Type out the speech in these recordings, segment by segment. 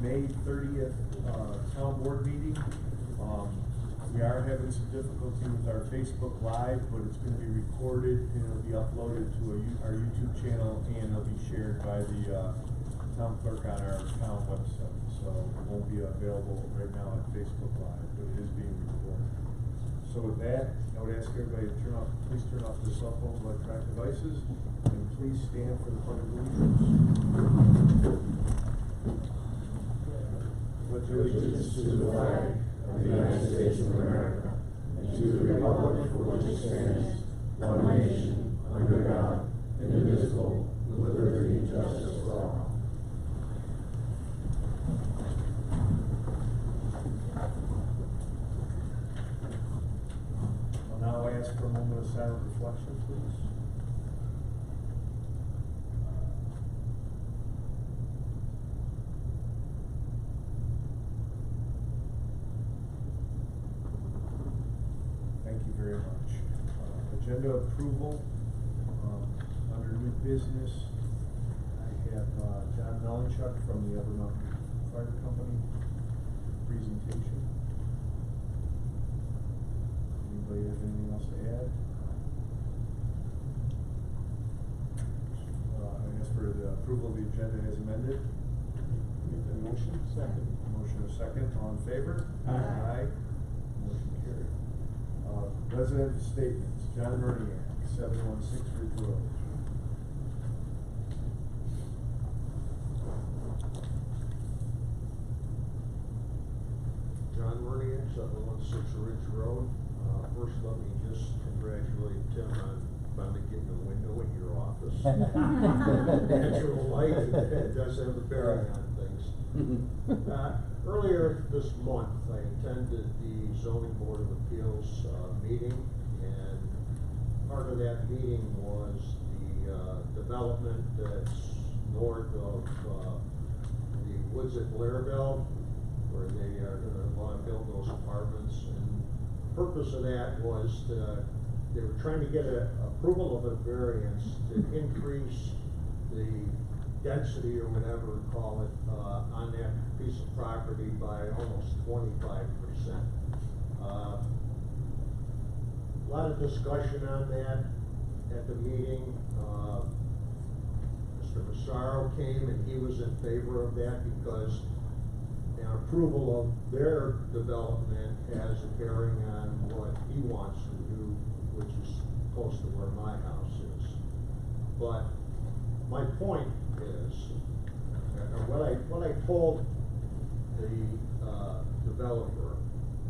May 30th town board meeting. We are having some difficulty with our Facebook Live, but it's going to be recorded and it'll be uploaded to our YouTube channel, and it'll be shared by the town clerk on our town website. So it won't be available right now on Facebook Live, but it is being recorded. So with that, I would ask everybody to please turn off their cell phones, electronic devices, and please stand for the pledge of allegiance. Pledge allegiance to the flag of the United States of America, and to the republic for which it stands, one nation, under God, indivisible, with liberty and justice for all. I'll now ask for a moment of silent reflection, please. Thank you very much. Agenda approval. Under new business, I have John Melanchuk from the Upper Mountain Fire Company presentation. Anybody have anything else to add? I ask for the approval of the agenda as amended. Make the motion. Second. Motion of second. All in favor? Aye. Motion carried. Resident statements. John Murniak, 716 Ridge Road. John Murniak, 716 Ridge Road. First, let me just congratulate Tim on finally getting a window in your office. Natural light, it does have a bearing on things. Earlier this month, I attended the Zoning Board of Appeals meeting, and part of that meeting was the development that's north of the woods at Blairville, where they are going to want to build those apartments. And the purpose of that was they were trying to get approval of a variance to increase the density or whatever you call it on that piece of property by almost 25%. A lot of discussion on that at the meeting. Mr. Massaro came and he was in favor of that because an approval of their development has a bearing on what he wants to do, which is close to where my house is. But my point is, what I told the developer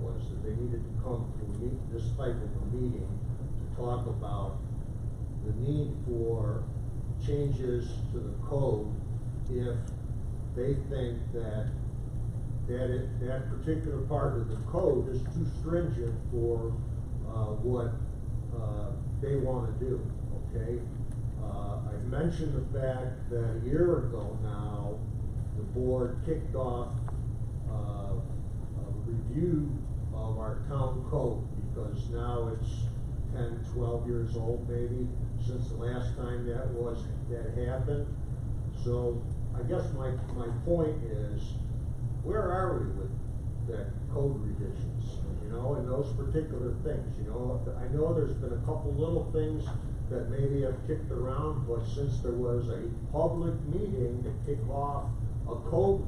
was that they needed to come to this type of a meeting to talk about the need for changes to the code if they think that that particular part of the code is too stringent for what they want to do, okay? I've mentioned the fact that a year ago now, the board kicked off a review of our town code because now it's 10, 12 years old maybe since the last time that happened. So I guess my point is, where are we with that code revisions, you know, and those particular things? You know, I know there's been a couple little things that maybe have kicked around, but since there was a public meeting to kick off a code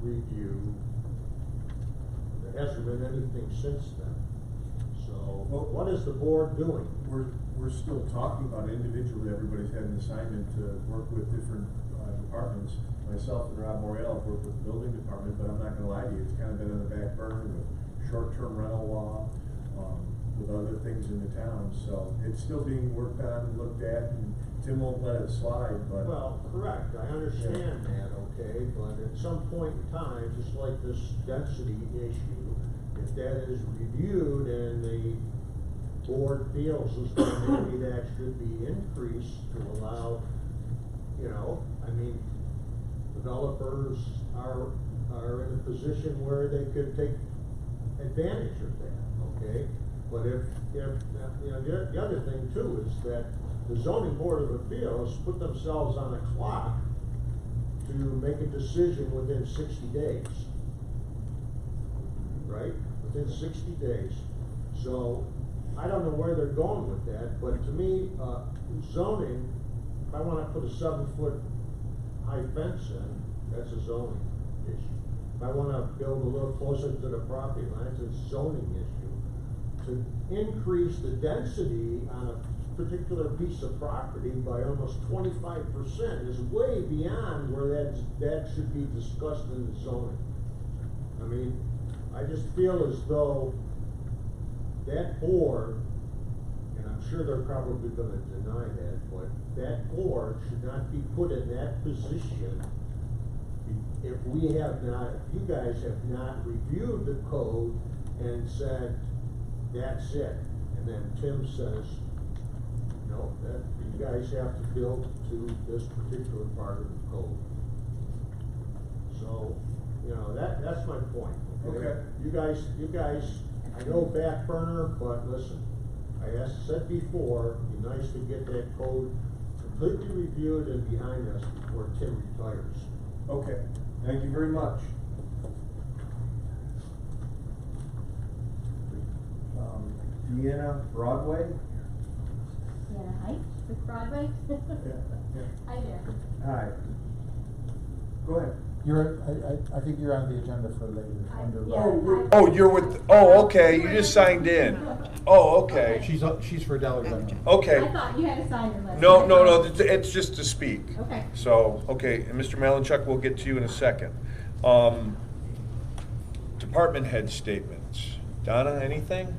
review, there hasn't been anything since then. So, what is the board doing? We're still talking about it individually. Everybody's had an assignment to work with different departments. Myself and Rob Morrell have worked with the building department, but I'm not going to lie to you, it's kind of been on the back burner with short-term rental law, with other things in the town. So it's still being worked on and looked at, and Tim won't let it slide. But well, correct. I understand that, okay, but at some point in time, just like this density issue, if that is reviewed and the board feels as though maybe that should be increased to allow, you know, I mean, developers are in a position where they could take advantage of that, okay? But if you know, the other thing too is that the Zoning Board of Appeals put themselves on a clock to make a decision within 60 days. Right? Within 60 days. So, I don't know where they're going with that, but to me, zoning, if I wanna put a 7-foot high fence in, that's a zoning issue. If I wanna build a little closer to the property line, it's a zoning issue. To increase the density on a particular piece of property by almost 25% is way beyond where that should be discussed in the zoning. I mean, I just feel as though that board, and I'm sure they're probably gonna deny that, but that board should not be put in that position if we have not, if you guys have not reviewed the code and said, that's it. And then Tim says, no, that you guys have to build to this particular part of the code. So, you know, that's my point. Okay. You guys, I know back burner, but listen, I said before, it'd be nice to get that code completely reviewed and behind us before Tim retires. Okay, thank you very much. Deanna Broadway? Yeah, hi, with Broadway? Yeah. Hi there. Hi. Go ahead. I think you're on the agenda for later, under. Yeah. Oh, you're with, oh, okay, you just signed in. Oh, okay. She's for Dollar General. Okay. I thought you had a sign in list. No, it's just to speak. Okay. So, okay, and Mr. Malinchuk, we'll get to you in a second. Department head statements. Donna, anything?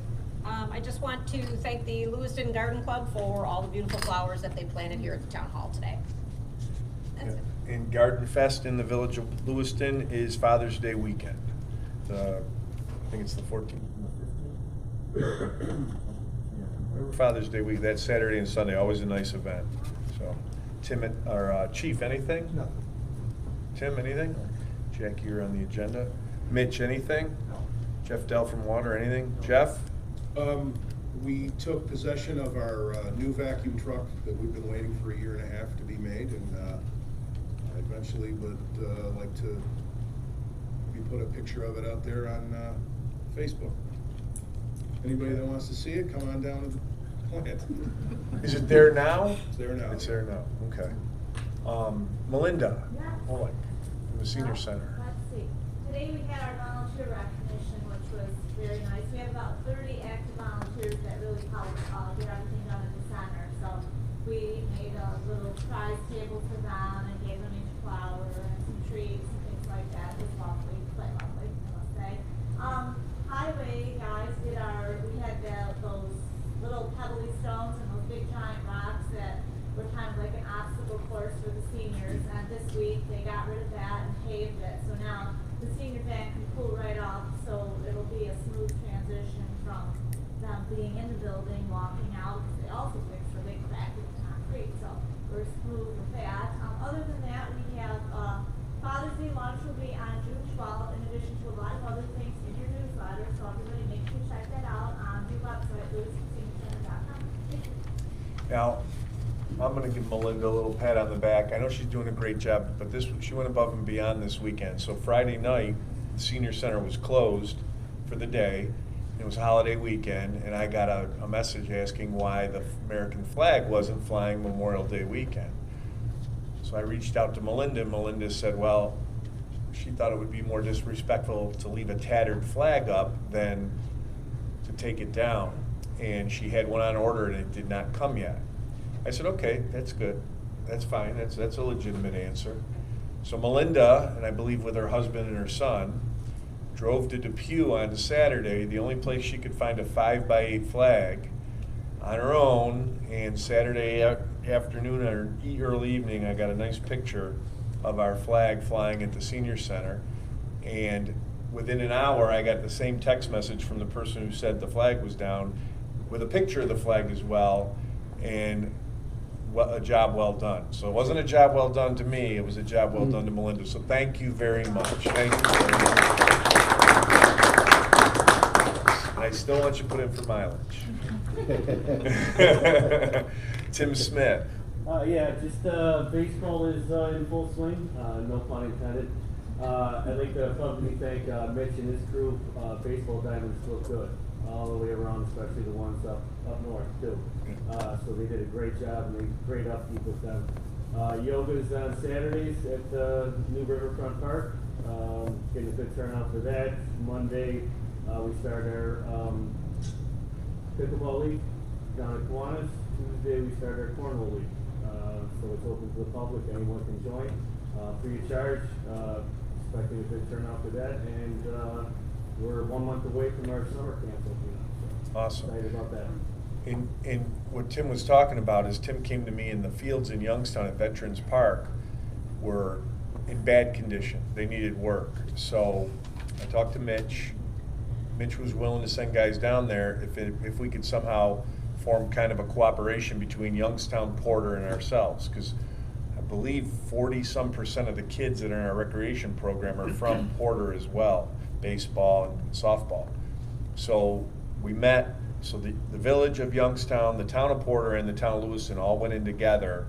I just want to thank the Lewiston Garden Club for all the beautiful flowers that they planted here at the town hall today. That's it. And Garden Fest in the village of Lewiston is Father's Day weekend. I think it's the 14th. Whatever Father's Day week, that's Saturday and Sunday, always a nice event. So, Tim, or Chief, anything? No. Tim, anything? Jackie, you're on the agenda. Mitch, anything? No. Jeff Dell from Water, anything? Jeff? We took possession of our new vacuum truck that we've been waiting for a year and a half to be made, and I eventually would like to maybe put a picture of it out there on Facebook. Anybody that wants to see it, come on down to the plant. Is it there now? It's there now. It's there now, okay. Melinda Yes. Olick from the Senior Center. Let's see. Today we had our volunteer recognition, which was very nice. We have about 30 active volunteers that really helped get everything done at the center. So we made a little prize table for them and gave them each flower and some treats and things like that. It was lovely, quite lovely, I must say. Highway guys we had those little pebbly stones and those big giant rocks that were kind of like an obstacle course for the seniors. And this week they got rid of that and paved it. So now the senior van can pull right off, so it'll be a smooth transition from them being in the building, walking out, because they also fixed a big crack in the concrete, so we're smooth with that. Other than that, we have Father's Day lunch will be on June 12th, in addition to a lot of other things in your newsletter, so everybody make sure to check that out on the website, lewistonseniorscenter.com. Thank you. Now, I'm gonna give Melinda a little pat on the back. I know she's doing a great job, but she went above and beyond this weekend. So Friday night, the Senior Center was closed for the day. It was a holiday weekend, and I got a message asking why the American flag wasn't flying Memorial Day weekend. So I reached out to Melinda, and Melinda said, well, she thought it would be more disrespectful to leave a tattered flag up than to take it down. And she had one on order, and it did not come yet. I said, okay, that's good. That's fine. That's a legitimate answer. So Melinda, and I believe with her husband and her son, drove to Depew on Saturday, the only place she could find a 5x8 flag, on her own. And Saturday afternoon or early evening, I got a nice picture of our flag flying at the Senior Center. And within an hour, I got the same text message from the person who said the flag was down, with a picture of the flag as well, and a job well done. So it wasn't a job well done to me, it was a job well done to Melinda. So thank you very much. Thank you very much. And I still want you to put in for mileage. Tim Smith. Yeah, just baseball is in full swing, no pun intended. I'd like to publicly thank Mitch and his crew. Baseball diamonds look good all the way around, especially the ones up north too. So they did a great job and they great upkeep with them. Yoga's on Saturdays at New Riverfront Park. Getting a good turnout for that. Monday we start our pickleball league down at Kiwanis. Tuesday we start our cornhole league. So it's open to the public, anyone can join, free of charge, expecting a good turnout for that, and, we're 1 month away from our summer camp opening up, so. Awesome. Excited about that. And what Tim was talking about is Tim came to me in the fields in Youngstown at Veterans Park were in bad condition. They needed work. So I talked to Mitch. Mitch was willing to send guys down there if we could somehow form kind of a cooperation between Youngstown, Porter, and ourselves, because I believe 40-some% of the kids that are in our recreation program are from Porter as well, baseball and softball. So we met, so the village of Youngstown, the town of Porter, and the town of Lewiston all went in together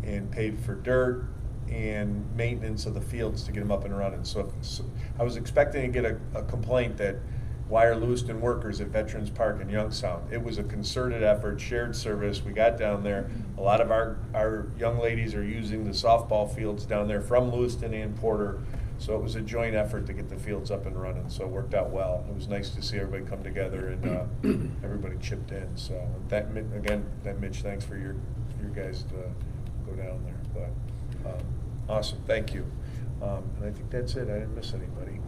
and paid for dirt and maintenance of the fields to get them up and running. So I was expecting to get a complaint that why are Lewiston workers at Veterans Park in Youngstown? It was a concerted effort, shared service. We got down there. A lot of our young ladies are using the softball fields down there from Lewiston and Porter. So it was a joint effort to get the fields up and running. So it worked out well. It was nice to see everybody come together and everybody chipped in. So that Mitch, thanks for your guys to go down there. But awesome, thank you. And I think that's it. I didn't miss anybody.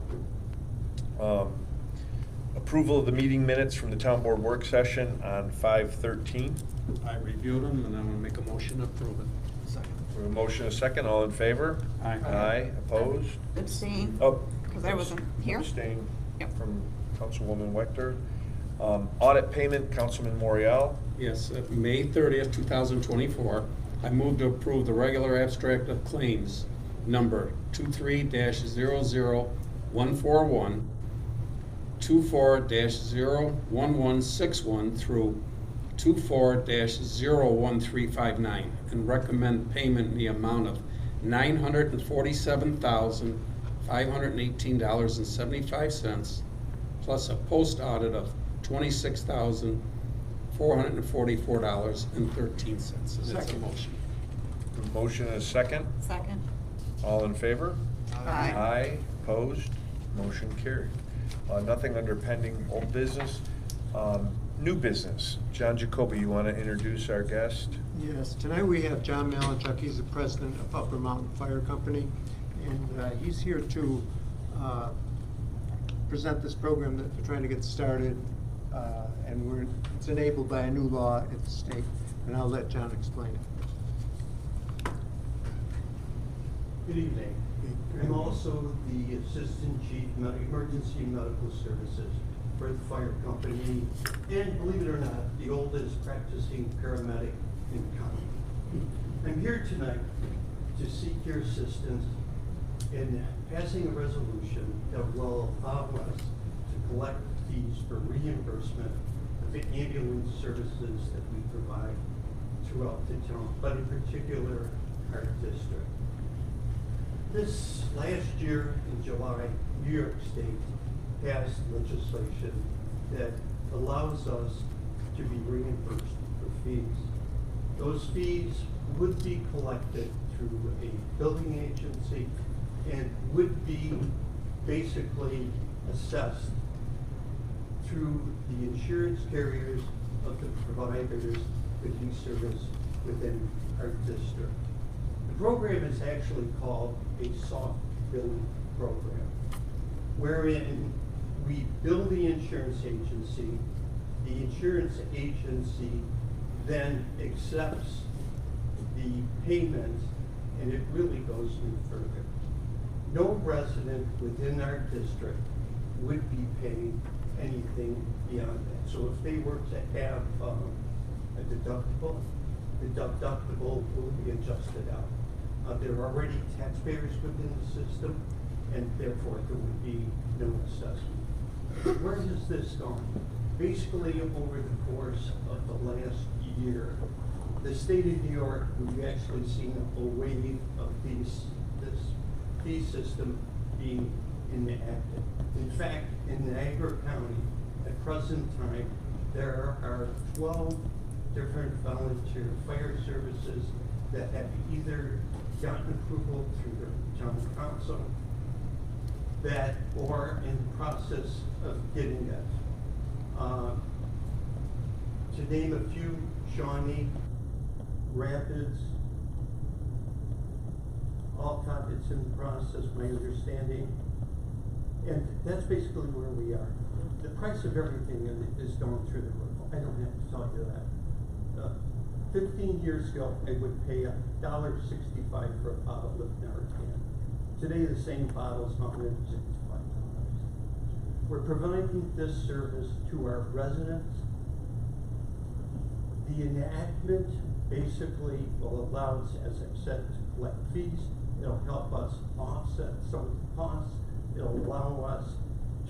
Approval of the meeting minutes from the town board work session on 5/13. I reviewed them and I'm gonna make a motion to approve it. Second. We have a motion and a second, all in favor? Aye. Aye, opposed? Abstain. Oh. Because I wasn't here. Abstain Yep. from Councilwoman Wechter. Audit payment, Councilman Morial. Yes, at May 30th, 2024, I move to approve the regular abstract of claims number 23-00141, 24-01161 through 24-01359, and recommend payment in the amount of $947,518.75, plus a post audit of $26,444.13. That's a motion. A motion and a second, Second. all in favor? Aye. Aye, opposed, motion carried. Nothing under pending old business. New business. John Jacoby, you want to introduce our guest? Yes, tonight we have John Malinchuk. He's the president of Upper Mountain Fire Company, and he's here to present this program that we're trying to get started, and it's enabled by a new law at the state, and I'll let John explain it. Good evening. I'm also the Assistant Chief Emergency Medical Services for the fire company, and believe it or not, the oldest practicing paramedic in the county. I'm here tonight to seek your assistance in passing a resolution that will allow us to collect fees for reimbursement of the ambulance services that we provide throughout the town, but in particular our district. This last year in July, New York State passed legislation that allows us to be reimbursed for fees. Those fees would be collected through a billing agency and would be basically assessed through the insurance carriers of the providers that do service within our district. The program is actually called a soft billing program, wherein we bill the insurance agency then accepts the payment, and it really goes no further. No resident within our district would be paid anything beyond that. So if they were to have a deductible, the deductible will be adjusted out. There are already taxpayers within the system, and therefore there would be no assessment. Where has this gone? Basically, over the course of the last year, the state of New York, we've actually seen a wave of this fee system being enacted. In fact, in Niagara County, at present time, there are 12 different volunteer fire services that have either gotten approval through their town council that or in the process of getting it. To name a few, Shawnee, Rapids, Alcott, it's in the process, my understanding. And that's basically where we are. The price of everything is going through the roof. I don't have to tell you that. 15 years ago, I would pay $1.65 for a bottle of Narcan. Today, the same bottle is $165. We're providing this service to our residents. The enactment basically will allow us, as I've said, to collect fees. It'll help us offset some of the costs. It'll allow us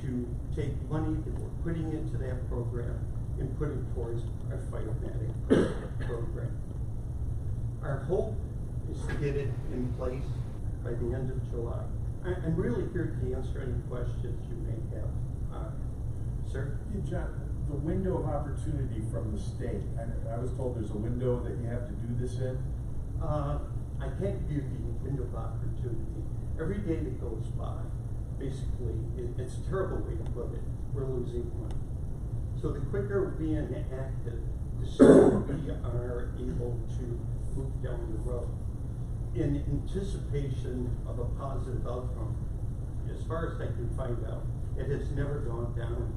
to take money that we're putting into that program and put it towards our Firematic program. Our hope is to get it in place by the end of July. I'm really here to answer any questions you may have. Sir? Yeah, John, the window of opportunity from the state, I was told there's a window that you have to do this in? I can't give you the window of opportunity. Every day that goes by, basically, it's a terrible way to put it, we're losing money. So the quicker we enact it, the sooner we are able to move down the road. In anticipation of a positive outcome, as far as I can find out, it has never gone down,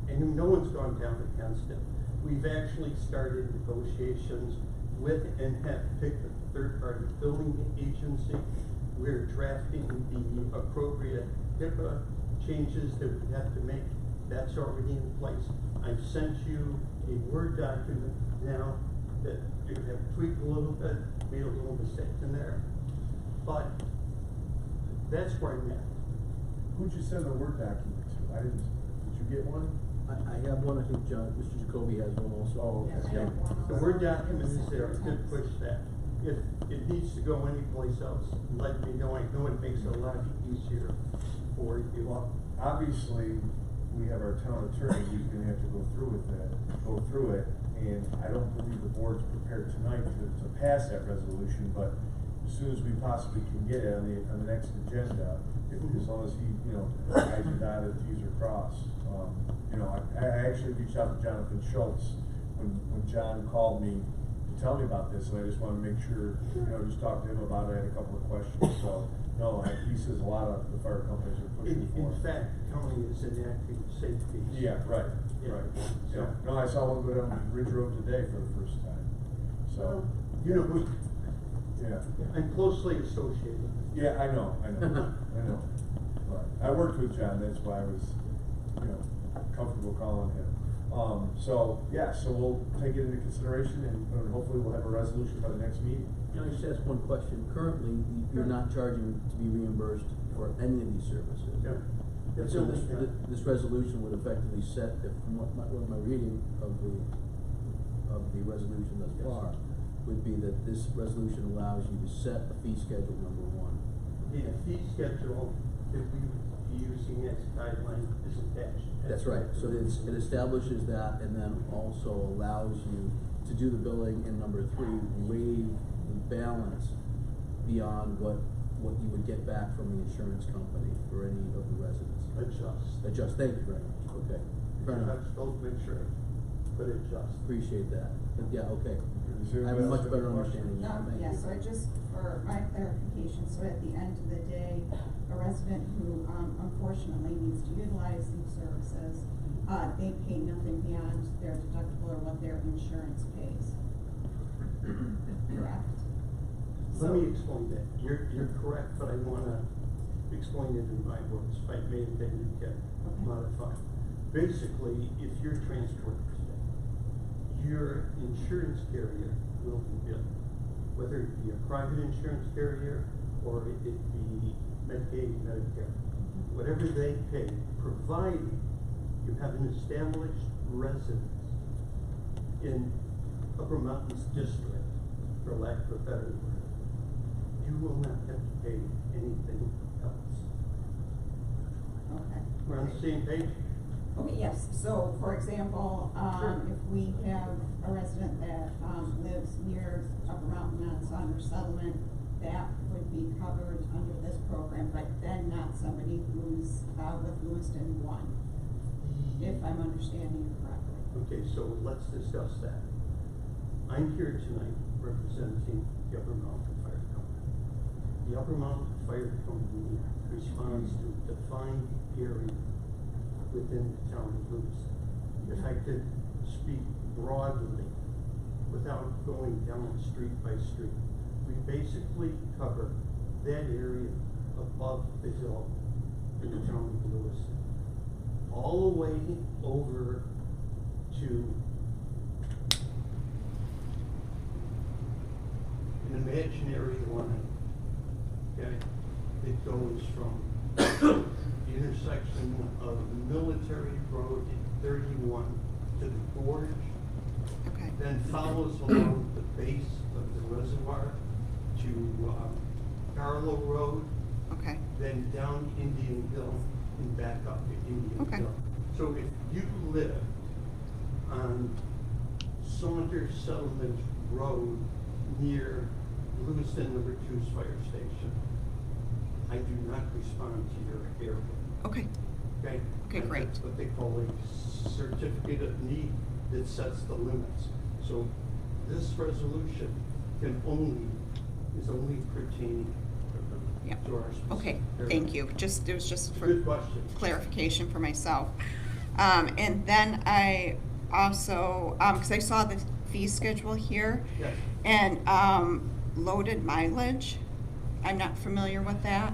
and no one's gone down against it. We've actually started negotiations with and have picked a third-party building agency. We're drafting the appropriate HIPAA changes that we have to make. That's already in place. I've sent you a Word document now that you have tweaked a little bit, made a little mistake in there. But that's where I'm at. Who'd you send the Word document to? Did you get one? I have one, I think Mr. Jacoby has one also. Oh, okay. Yeah. The Word document is there, I could push that. If it needs to go anyplace else, let me know. I know it makes it a lot easier for you. Well, obviously, we have our town attorney who's gonna have to go through it, and I don't believe the board's prepared tonight to pass that resolution, but as soon as we possibly can get it on the next agenda, as long as he, I's are dotted, T's are crossed. I actually reached out to Jonathan Schultz when John called me to tell me about this, and I just want to make sure, just talk to him about it. I had a couple of questions, so, he says a lot of the fire companies are pushing for it. In fact, the county is enacting safety. Yeah, right. So, Yeah. No, I saw one go down Ridge Road today for the first time, so. Yeah. I'm closely associated. Yeah, I know. But I worked with John, that's why I was, comfortable calling him. So we'll take it into consideration and hopefully we'll have a resolution by the next meeting. Can I just ask one question? Currently, you're not charging to be reimbursed for any of these services. Yeah. And so this resolution would effectively set, from what my reading of the resolution thus far, would be that this resolution allows you to set a fee schedule, number one. The fee schedule that we would be using as a guideline is attached. That's right. So it establishes that and then also allows you to do the billing, and number three, waive the balance beyond what you would get back from the insurance company for any of the residents. Adjust. Thank you very much. Okay. Fair enough. Don't make sure, but adjust. Appreciate that. But yeah, okay. I have a much better understanding now. Thank you. So for my clarification, so at the end of the day, a resident who unfortunately needs to utilize these services, they pay nothing beyond their deductible or what their insurance pays. Correct? Let me explain that. You're correct, but I want to explain it in my words. If I may, then you can modify. Basically, if you're transported today, your insurance carrier will be billed, whether it be a private insurance carrier or it be Medicaid, Medicare, whatever they pay, provided you have an established residence in Upper Mountains District, for lack of a better word, you will not have to pay anything else. Okay. We're on the same page? Okay, yes, so for example, if we have a resident that, lives near Upper Mountain on Saunders Settlement, that would be covered under this program, but then not somebody who's, with Lewiston 1, if I'm understanding you correctly. Okay, so let's discuss that. I'm here tonight representing the Upper Mountain Fire Company. The Upper Mountain Fire Company responds to a defined area within the town of Lewiston. If I could speak broadly without going down street by street, we basically cover that area above the hill in the town of Lewiston, all the way over to an imaginary line, okay? It goes from the intersection of Military Road 31 to the gorge, Okay. then follows along the base of the reservoir to Carlo Road, Okay. then down Indian Hill and back up to Indian Okay. Hill. So if you live on Saunders Settlement Road near Lewiston number 2's fire station, I do not respond to your area. Okay. Okay? Okay, And great. that's what they call a certificate of need that sets the limits. So this resolution is only pertaining Yep. to our specific Okay, area. thank you. It was just for Good question. clarification for myself. And then I also, because I saw the fee schedule here. Yes. And loaded mileage, I'm not familiar with that.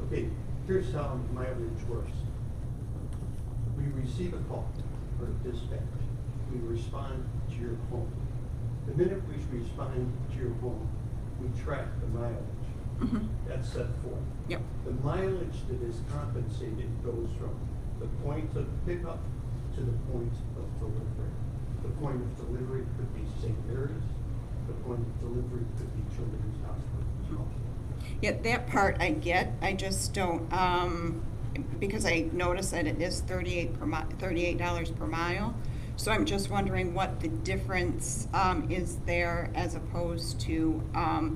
Okay, here's how mileage works. We receive a call or a dispatch. We respond to your home. The minute we respond to your home, we track the mileage. Mhm. That's set forth. Yep. The mileage that is compensated goes from the point of pickup to the point of delivery. The point of delivery could be St. Mary's. The point of delivery could be Children's Hospital. Yeah, that part I get, I just don't, because I noticed that it is $38 per mile. So I'm just wondering what the difference is there as opposed to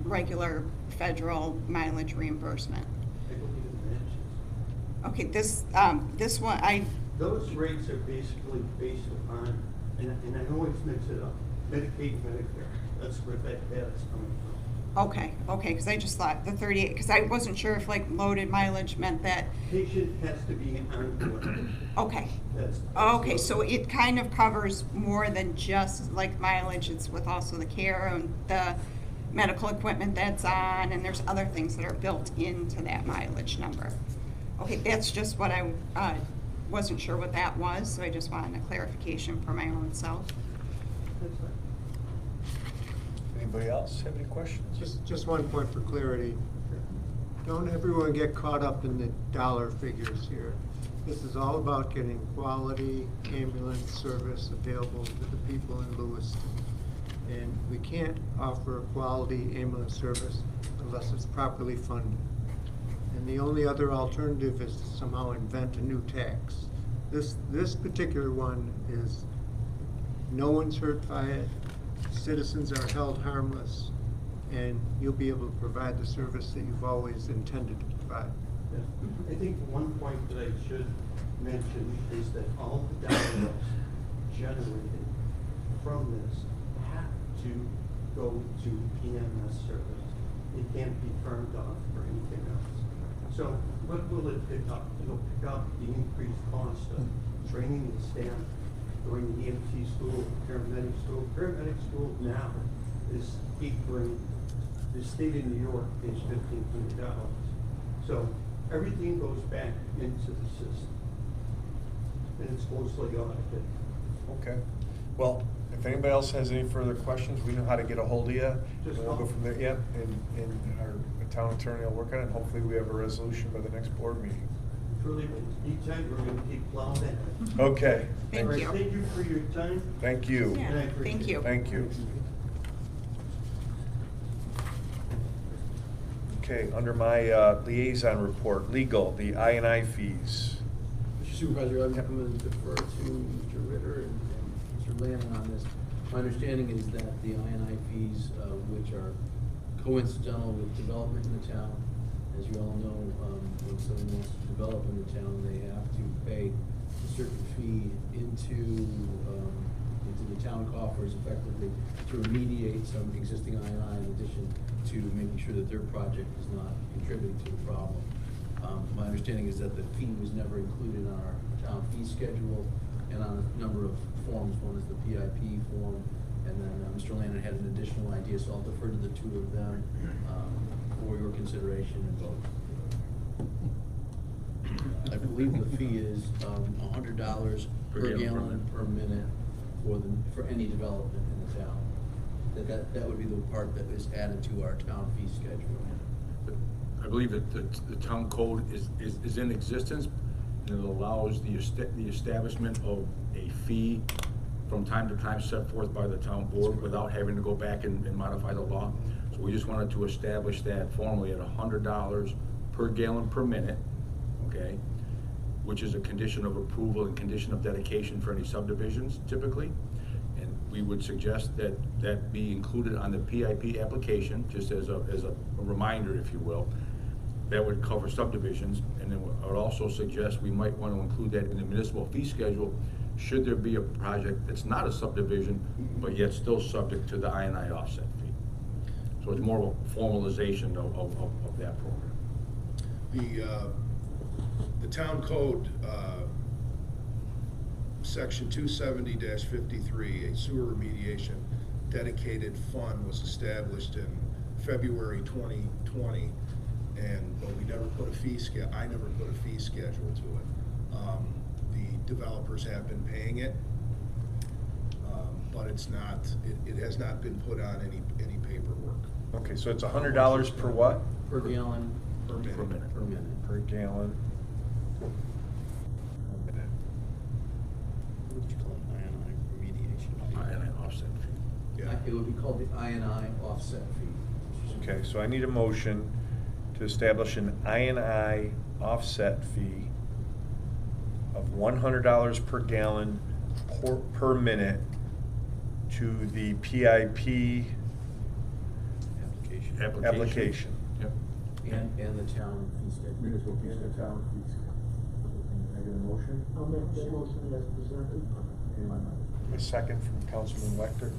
regular federal mileage reimbursement. I believe it matches. Okay, this one, Those rates are basically based upon, and I always mix it up, Medicaid, Medicare. That's where that data is coming from. okay, because I just thought the 38, because I wasn't sure if like loaded mileage meant that, Patient has to be on board. okay. That's Okay, what- so it kind of covers more than just like mileage, it's with also the care and the medical equipment that's on, and there's other things that are built into that mileage number. Okay, that's just what I wasn't sure what that was, so I just wanted a clarification for my own self. That's right. Anybody else have any questions? Just one point for clarity. Don't everyone get caught up in the dollar figures here. This is all about getting quality ambulance service available to the people in Lewiston. And we can't offer quality ambulance service unless it's properly funded. And the only other alternative is to somehow invent a new tax. This particular one is, no one's hurt by it, citizens are held harmless, and you'll be able to provide the service that you've always intended to provide. Yeah. I think one point that I should mention is that all the dollars generated from this have to go to EMS service. It can't be turned off for anything else. So what will it pick up? It'll pick up the increased cost of training the staff, going to EMT school, paramedic school. Paramedic school now is $8,000. The state of New York pays $1,500. So everything goes back into the system, and it's mostly audited. Okay. Well, if anybody else has any further questions, we know how to get a hold of you. Just And we'll go call. from there, yep, and our town attorney will work on it, and hopefully we have a resolution by the next board meeting. Truly, anytime, we're gonna keep plowing ahead. Okay. Thank All right, you. thank you for your time. Thank you. Yeah, And I appreciate thank you. it. Thank you. Okay, under my liaison report, legal, the I&I fees. Mr. Supervisor, I'm going to defer to Mr. Ritter and Mr. Lannon on this. My understanding is that the I&I fees, which are coincidental with development in the town, as you all know, when someone wants to develop in the town, they have to pay a certain fee into the town coffers effectively to remediate some existing I&I in addition to making sure that their project is not contributing to the problem. My understanding is that the fee was never included on our town fee schedule and on a number of forms. One is the PIP form, and then Mr. Lannon had an additional idea, so I'll defer to the two of them for your consideration and vote. I believe the fee is $100 per gallon per minute for any development in the town. That would be the part that is added to our town fee schedule. I believe that the town code is in existence, and it allows the establishment of a fee from time to time set forth by the town board without having to go back and modify the law. So we just wanted to establish that formally at $100 per gallon per minute, okay? Which is a condition of approval and condition of dedication for any subdivisions typically. And we would suggest that that be included on the PIP application, just as a reminder, if you will. That would cover subdivisions, and then I would also suggest we might want to include that in the municipal fee schedule should there be a project that's not a subdivision, but yet still subject to the I&I offset fee. So it's more of a formalization of that program. The town code, section 270-53, a sewer remediation dedicated fund was established in February 2020. But we never put a fee schedule. I never put a fee schedule to it. The developers have been paying it, but it's not. It has not been put on any paperwork. Okay, so it's $100 per what? Per gallon. Per minute. Per minute. Per gallon. What did you call it? I&I remediation. I&I offset fee. Yeah. It would be called the I&I offset fee. Okay, so I need a motion to establish an I&I offset fee of $100 per gallon per minute to the PIP application. Yep. And the town fee schedule. Municipal fee schedule. Town fee schedule. Can I get a motion? I'll make that motion as presented. A second from Councilman Wechter.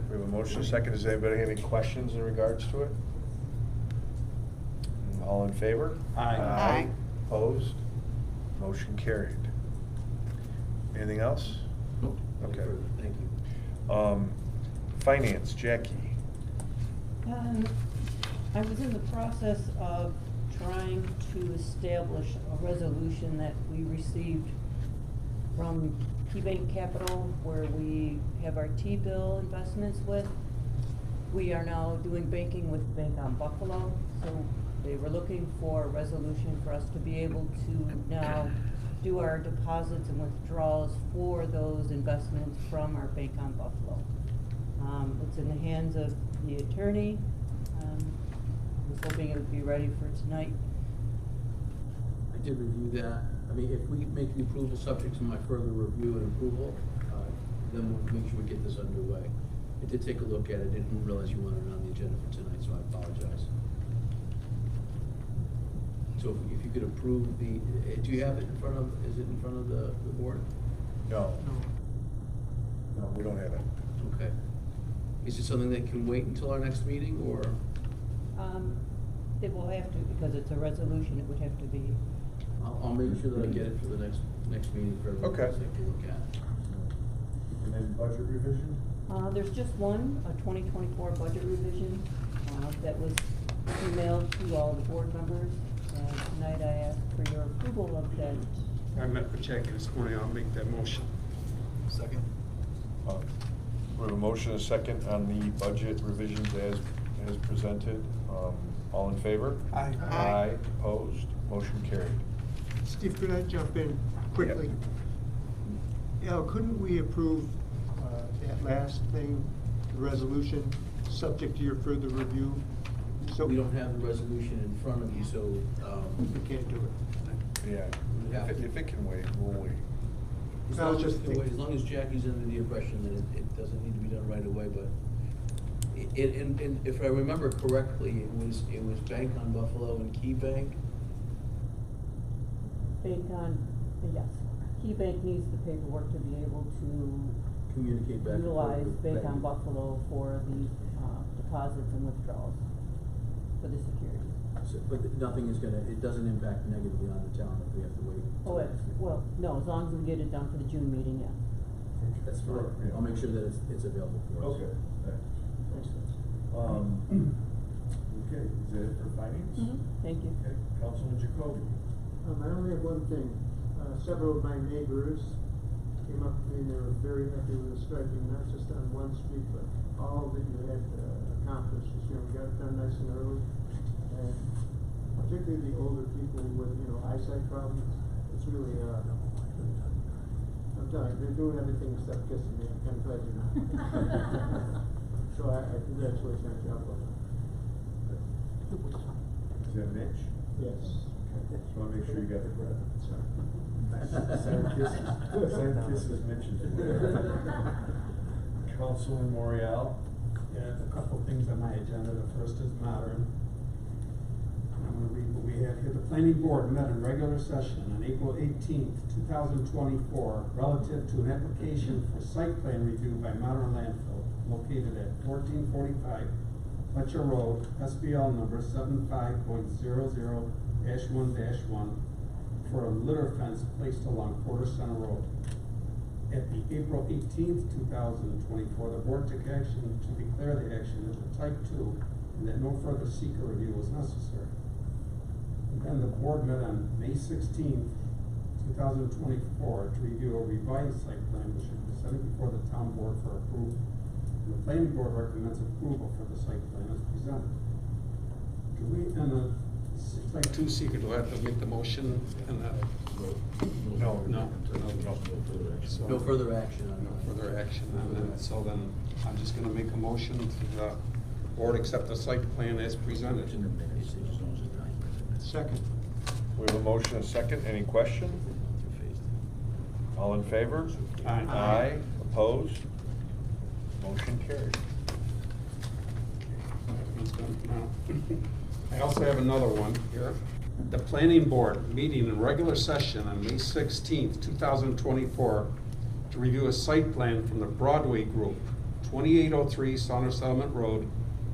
We have a motion, a second. Does anybody have any questions in regards to it? All in favor? Aye. Aye. Opposed? Motion carried. Anything else? Nope. Okay. Thank you. Finance, Jackie. I was in the process of trying to establish a resolution that we received from KeyBank Capital, where we have our T-bill investments with. We are now doing banking with Bank on Buffalo, so they were looking for a resolution for us to be able to now do our deposits and withdrawals for those investments from our Bank on Buffalo. It's in the hands of the attorney. I was hoping it would be ready for tonight. I did review that. I mean, if we make the approval subject to my further review and approval, then we'll make sure we get this underway. I did take a look at it. Didn't realize you wanted it on the agenda for tonight, so I apologize. So if you could approve the, do you have it in front of, is it in front of the board? No. No, we don't have it. Okay. Is it something that can wait until our next meeting, or? It will have to, because it's a resolution, it would have to be. I'll make sure that I get it for the next meeting for everyone to take a look at. And then budget revision? There's just one, a 2024 budget revision, that was emailed to all the board members. Tonight I ask for your approval of that. I met with Jackie this morning. I'll make that motion. Second. We have a motion, a second on the budget revisions as presented. All in favor? Aye. Aye. Opposed? Motion carried. Steve, could I jump in quickly? Yeah, couldn't we approve that last thing, the resolution, subject to your further review? So- we don't have the resolution in front of you, so, We can't do it. Yeah, if it can wait, we'll wait. as I long was as, just thinking- as long as Jackie's under the impression that it doesn't need to be done right away, but and if I remember correctly, it was Bank on Buffalo and Key Bank. Bank on, yes, Key Bank needs the paperwork to be able to Communicate back and forth utilize with Bank on Bank. Buffalo for the deposits and withdrawals for the security. So, but nothing is gonna, it doesn't impact negatively on the town if we have to wait. Oh, well, no, as long as we get it done for the June meeting, yeah. That's fine. Yeah. I'll make sure that it's available for us. Okay. Okay, is that it for finance? Thank you. Okay, Councilman Jacoby. I only have one thing. Several of my neighbors came up to me and they were very happy with the striping, not just on one street, but all that you had accomplished this year. We got it done nice and early. And particularly the older people with, eyesight problems. It's really, I'm telling you, they're doing everything except kissing me. I can tell you now. So I congratulate you on your job. Is that Mitch? Yes. Just want to make sure you got the breath. Send kisses mentioned. Councilman Morial. Yeah, a couple of things on my agenda. The first is modern. I'm going to read what we have here. The planning board met in regular session on April 18th, 2024, relative to an application for site plan review by Modern Landfill located at 1445 Fletcher Road, SBL number 75.00-1-1 for a litter fence placed along Porter Center Road. At the April 18th, 2024, the board took action to declare the action as a type 2 and that no further seeker review was necessary. And then the board met on May 16th, 2024 to review a revised site plan which was presented before the town board for approval. And the planning board recommends approval for the site plan as presented. Do we, and the Type 2 seeker, do I have to make the motion and that? No. No. So- No further action on No that. further action on that, so then I'm just gonna make a motion to the board accept the site plan as presented. Second. We have a motion, a second. Any question? All in favor? Aye. Aye. Opposed? Motion carried. I also have another one here. The planning board meeting in regular session on May 16th, 2024 to review a site plan from the Broadway Group, 2803 Saunders Settlement Road,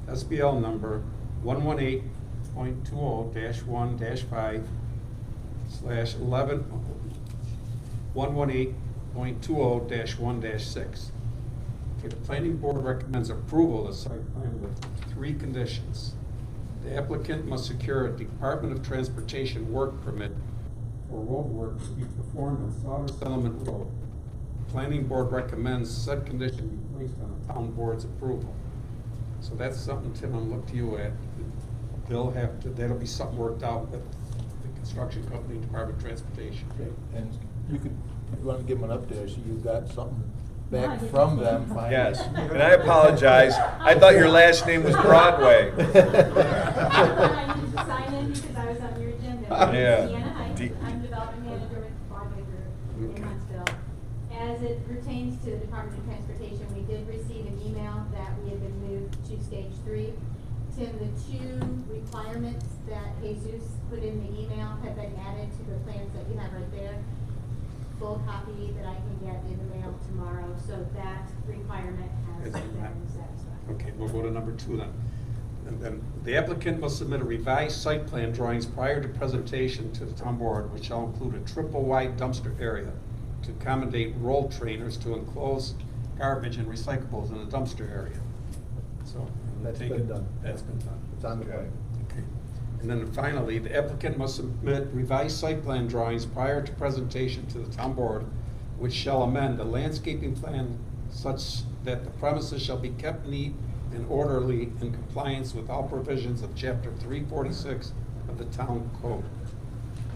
SBL number 118.20-1-5/11, 118.20-1-6. Okay, the planning board recommends approval of the site plan with 3 conditions. The applicant must secure a Department of Transportation work permit for road work to be performed on Saunders Settlement Road. The planning board recommends said condition be placed on the town board's approval. So that's something, Tim, I'm looking to you at. That'll be something worked out with the construction company, Department of Transportation. And you could, if you want to give them an update, so you've got something back Yeah, from them finally. Yes, and I apologize. I thought your last name was Broadway. I need to sign in because I was on your agenda. Yeah. Deanna Heights, I'm development manager with Broadway Group in Huntsville. As it pertains to the Department of Transportation, we did receive an email that we had been moved to stage 3. Tim, the 2 requirements that Jesus put in the email have been added to the plans that you have right there. Full copy that I can get in the mail tomorrow, so that requirement has been satisfied. Okay, we'll go to number 2 then. And then the applicant must submit a revised site plan drawings prior to presentation to the town board, which shall include a triple wide dumpster area to accommodate roll trainers to enclose garbage and recyclables in the dumpster area. So That's take been it- done. That's been done. It's on the way. Okay. And then finally, the applicant must submit revised site plan drawings prior to presentation to the town board, which shall amend the landscaping plan such that the premises shall be kept neat and orderly in compliance with all provisions of chapter 346 of the town code.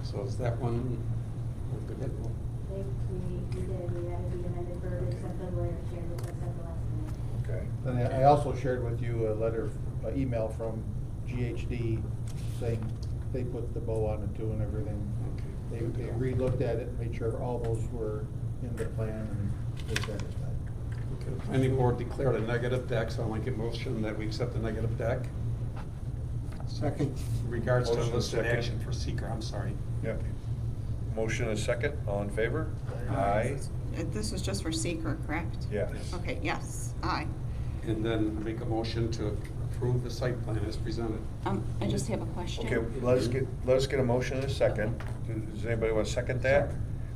So is that one? we're good to go? We added the amended verbiage that the lawyer shared with us at the last meeting. Okay. And I also shared with you a letter, email from GHD thing, they put the bow on it too and everything. They re-looked at it and made sure all those were in the plan and they're satisfied. Okay, the planning board declared a negative deck, so I'll make a motion that we accept the negative deck. Second. In regards to Motion listed second. action for seeker, I'm sorry. Yep. Motion and a second, all in favor? Aye. This is just for seeker, correct? Yes. Okay, yes, aye. And then I make a motion to approve the site plan as presented. I just have a question. Okay, let us get a motion in a second. Does anybody want to second that?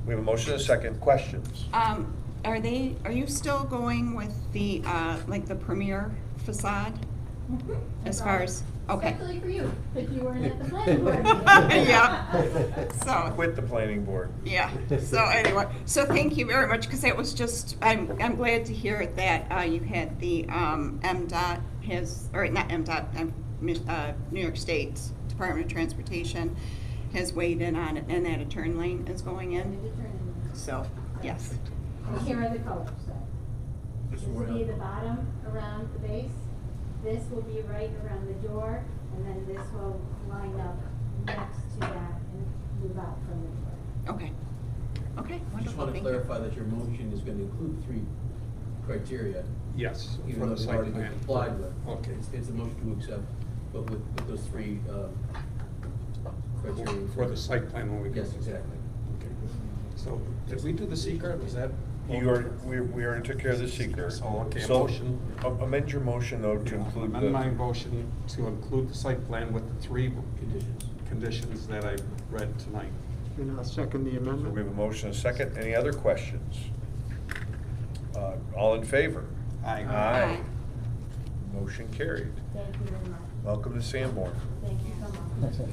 We have a motion and a second. Questions? Are you still going with the, like the premier facade? As far as, okay. Especially for you, because you weren't at the planning board. Yeah. So. Quit the planning board. Yeah, so anyway, so thank you very much, because it was just, I'm glad to hear that you had the MDOT has, or not MDOT, New York State Department of Transportation has weighed in on it, and that a turn lane is going in. So, yes. And here are the colors. This will be the bottom around the base. This will be right around the door, and then this will line up next to that and move out from the door. Okay. Okay, Just wonderful, want to thank you. clarify that your motion is going to include 3 criteria. Yes, Even for though the they've site already been plan. complied with. Okay. It's a motion to accept, but with those 3 criteria. For the site plan when we go. Yes, exactly. Okay. So, did we do the secret? Was that? We already took care of the seeker. So, okay, a So, motion. amend your motion though to include Amend my the, motion to include the site plan with the 3 conditions that I read tonight. And I'll second the so amendment. we have a motion and a second. Any other questions? All in favor? Aye. Aye. Motion carried. Thank you very much. Welcome to Sanborn. Thank you so much.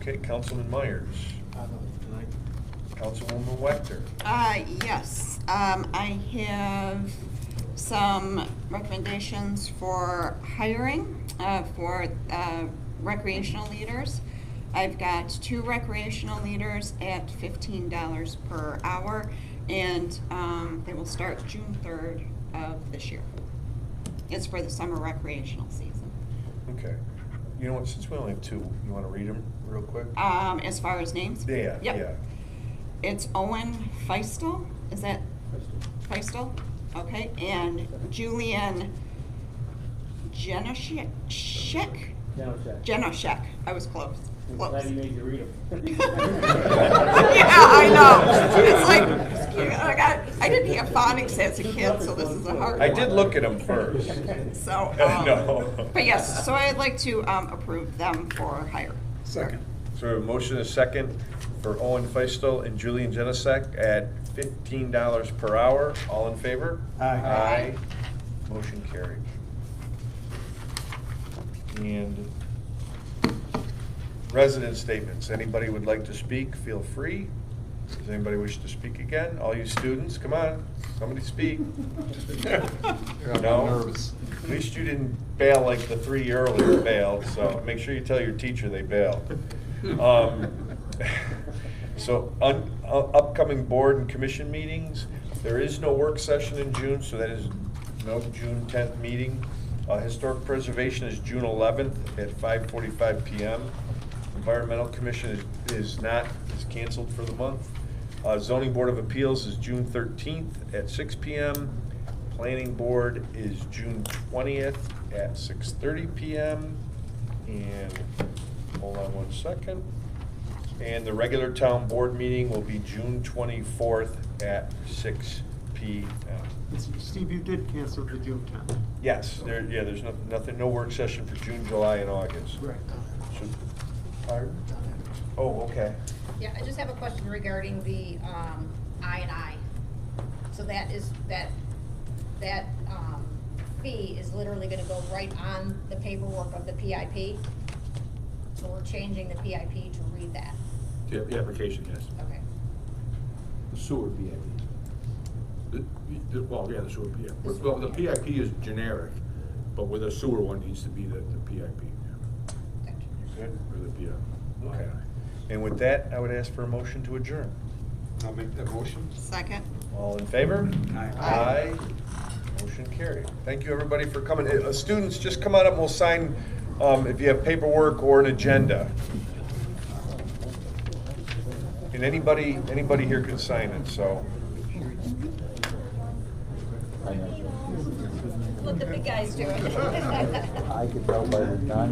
Okay, Councilman Myers. Councilwoman Wechter. Yes, I have some recommendations for hiring for recreational leaders. I've got 2 recreational leaders at $15 per hour, and they will start June 3rd of this year. It's for the summer recreational season. Okay. You know what, since we only have 2, you want to read them real quick? As far as names? Yeah, Yep. yeah. It's Owen Feistel, is that? Feistel? Okay, and Julian Jenoshek? Jenoshek, I was close. Glad he made you read them. Yeah, I know. It's like, I didn't have phonics as a kid, so this is a hard one. I did look at them first. So, No. but yes, so I'd like to approve them for hire. Second. So we have a motion and a second for Owen Feistel and Julian Genesek at $15 per hour. All in favor? Aye. Motion carried. And resident statements. Anybody would like to speak, feel free. Does anybody wish to speak again? All you students, come on, somebody speak. I'm No? nervous. At least you didn't bail like the 3 earlier bailed, so make sure you tell your teacher they bailed. So, upcoming board and commission meetings, there is no work session in June, so that is no June 10th meeting. Historic preservation is June 11th at 5:45 p.m. Environmental Commission is canceled for the month. Zoning Board of Appeals is June 13th at 6 p.m. Planning Board is June 20th at 6:30 p.m. And hold on one second. And the regular town board meeting will be June 24th at 6 p.m. Steve, you did cancel the June 10th. Yes, there's nothing, no work session for June, July, and August. Right. Pardon? Oh, okay. Yeah, I just have a question regarding the I&I. So that is, that fee is literally gonna go right on the paperwork of the PIP? So we're changing the PIP to read that? The application, yes. Okay. The sewer PIP. Well, yeah, the sewer PIP. Well, the PIP is generic, but with a sewer one needs to be the PIP. You good? Or the PIP. Okay. And with that, I would ask for a motion to adjourn. I'll make that motion. Second. All in favor? Aye. Aye. Motion carried. Thank you, everybody, for coming. Students, just come on up and we'll sign if you have paperwork or an agenda. And anybody here can sign it, so. Let the big guys do it. I could tell by the time.